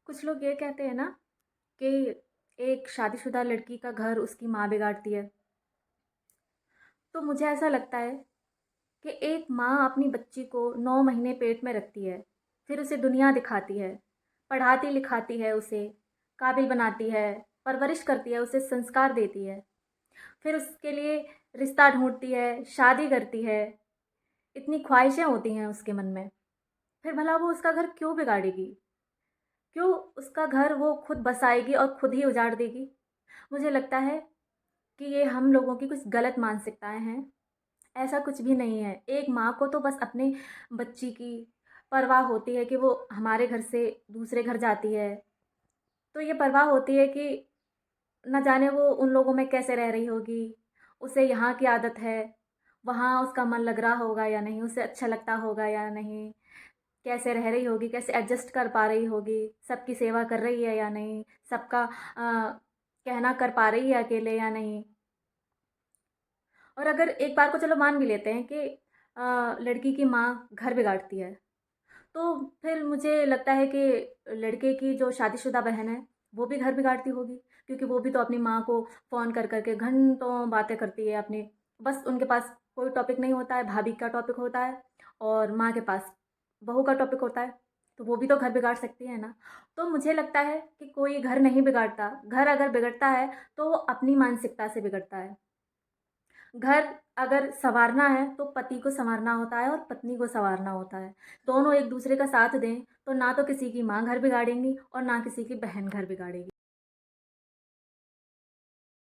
कुछ लोग ये कहते हैं ना कि एक शादीशुदा लड़की का घर उसकी माँ बिगाड़ती है। तो मुझे ऐसा लगता है कि एक माँ अपनी बच्ची को 9 महीने पेट में रखती है, फिर उसे दुनिया दिखाती है, पढ़ाती लिखाती है, उसे काबिल बनाती है, परवरिश करती है, उसे संस्कार देती है, फिर उसके लिए रिश्ता ढूंढती है, शादी करती है। इतनी ख्वाहिशें होती हैं उसके मन में, फिर भला वो उसका घर क्यों बिगाड़ेगी? क्यों उसका घर वो खुद बसाएगी और खुद ही उजाड़ देगी? मुझे लगता है कि ये हम लोगों की कुछ गलत मानसिकताएँ हैं। ऐसा कुछ भी नहीं है। एक माँ को तो बस अपने बच्ची की परवाह होती है कि वो हमारे घर से दूसरे घर जाती है, तो ये परवाह होती है कि ना जाने वो उन लोगों में कैसे रह रही होगी, उसे यहाँ की आदत है, वहाँ उसका मन लग रहा होगा या नहीं, उसे अच्छा लगता होगा या नहीं, कैसे रह रही होगी, कैसे एडजस्ट कर पा रही होगी, सबकी सेवा कर रही है या नहीं, सबका कहना कर पा रही है अकेले या नहीं। और अगर एक बार को चलो मान भी लेते हैं कि लड़की की माँ घर बिगाड़ती है, तो फिर मुझे लगता है कि लड़के की जो शादीशुदा बहन है, वो भी घर बिगाड़ती होगी, क्योंकि वो भी तो अपनी माँ को फ़ोन कर के घंटों बातें करती है अपनी। बस उनके पास कोई टॉपिक नहीं होता है, भाभी का टॉपिक होता है और माँ के पास बहू का टॉपिक होता है, तो वो भी तो घर बिगाड़ सकती है ना। तो मुझे लगता है कि कोई घर नहीं बिगाड़ता, घर अगर बिगड़ता है तो वो अपनी मानसिकता से बिगड़ता है। घर अगर सँवारना है तो पति को सँवारना होता है और पत्नी को सँवारना होता है। दोनों एक दूसरे का साथ दें तो ना तो किसी की माँ घर बिगाड़ेंगी और ना किसी की बहन घर बिगाड़ेगी।